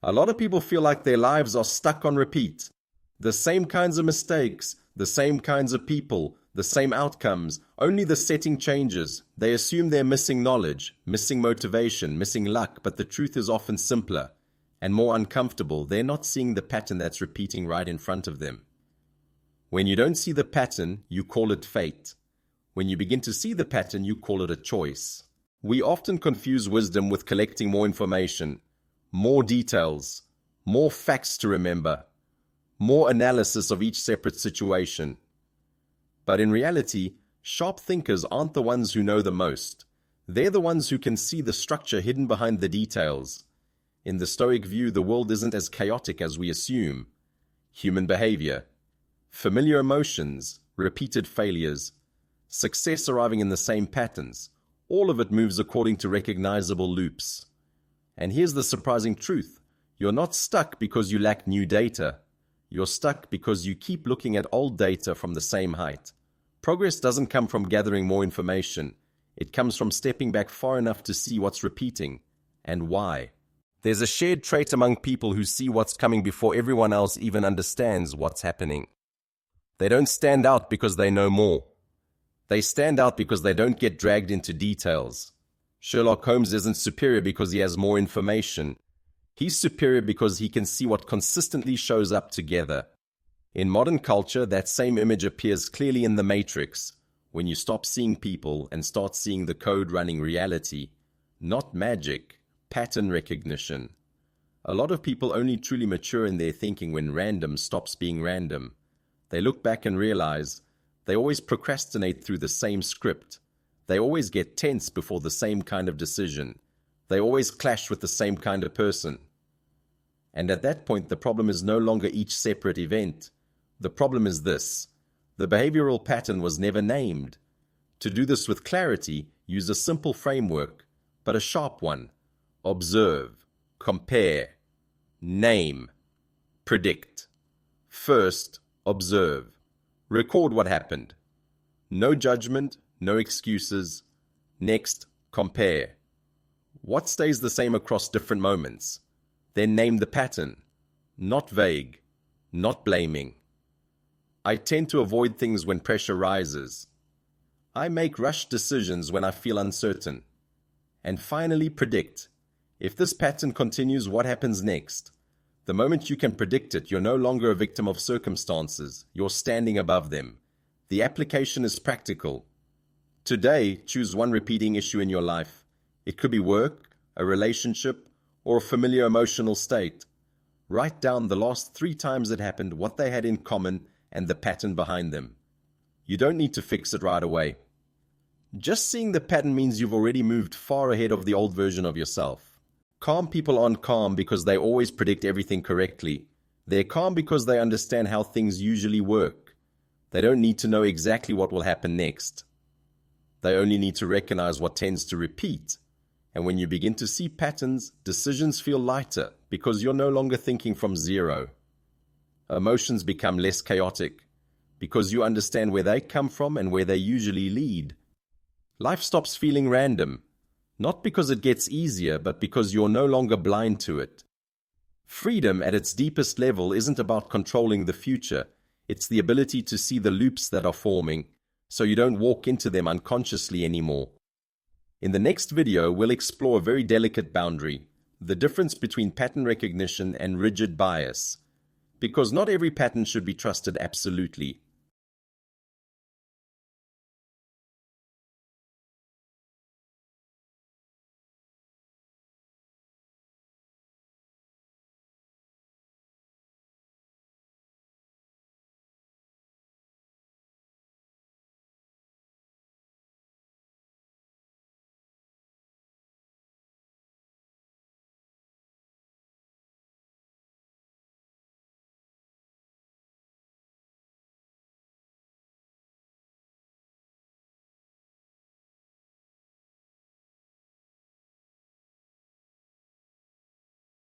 A lot of people feel like their lives are stuck on repeat. The same kinds of mistakes, the same kinds of people, the same outcomes, only the setting changes. They assume they're missing knowledge, missing motivation, missing luck, but the truth is often simpler and more uncomfortable. They're not seeing the pattern that's repeating right in front of them. When you don't see the pattern, you call it fate. When you begin to see the pattern, you call it a choice. We often confuse wisdom with collecting more information, more details, more facts to remember, more analysis of each separate situation. But in reality, sharp thinkers aren't the ones who know the most. They're the ones who can see the structure hidden behind the details. In the Stoic view, the world isn't as chaotic as we assume. Human behavior, familiar emotions, repeated failures, success arriving in the same patterns, all of it moves according to recognizable loops. And here's the surprising truth. You're not stuck because you lack new data. You're stuck because you keep looking at old data from the same height. Progress doesn't come from gathering more information. It comes from stepping back far enough to see what's repeating and why. There's a shared trait among people who see what's coming before everyone else even understands what's happening. They don't stand out because they know more. They stand out because they don't get dragged into details. Sherlock Holmes isn't superior because he has more information. He's superior because he can see what consistently shows up together. In modern culture, that same image appears clearly in the Matrix, when you stop seeing people and start seeing the code running reality. Not magic, pattern recognition. A lot of people only truly mature in their thinking when random stops being random. They look back and realize they always procrastinate through the same script. They always get tense before the same kind of decision. They always clash with the same kind of person. And at that point, the problem is no longer each separate event. The problem is this: the behavioral pattern was never named. To do this with clarity, use a simple framework, but a sharp one. Observe, compare, name, predict. First, observe. Record what happened. No judgment, no excuses. Next, compare. What stays the same across different moments? Then name the pattern. Not vague, not blaming. I tend to avoid things when pressure rises. I make rushed decisions when I feel uncertain. And finally, predict. If this pattern continues, what happens next? The moment you can predict it, you're no longer a victim of circumstances. You're standing above them. The application is practical. Today, choose one repeating issue in your life. It could be work, a relationship, or a familiar emotional state. Write down the last 3 times it happened, what they had in common, and the pattern behind them. You don't need to fix it right away. Just seeing the pattern means you've already moved far ahead of the old version of yourself. Calm people aren't calm because they always predict everything correctly. They're calm because they understand how things usually work. They don't need to know exactly what will happen next. They only need to recognize what tends to repeat. And when you begin to see patterns, decisions feel lighter because you're no longer thinking from zero. Emotions become less chaotic because you understand where they come from and where they usually lead. Life stops feeling random, not because it gets easier, but because you're no longer blind to it. Freedom at its deepest level isn't about controlling the future. It's the ability to see the loops that are forming, so you don't walk into them unconsciously anymore. In the next video, we'll explore a very delicate boundary, the difference between pattern recognition and rigid bias. Because not every pattern should be trusted absolutely.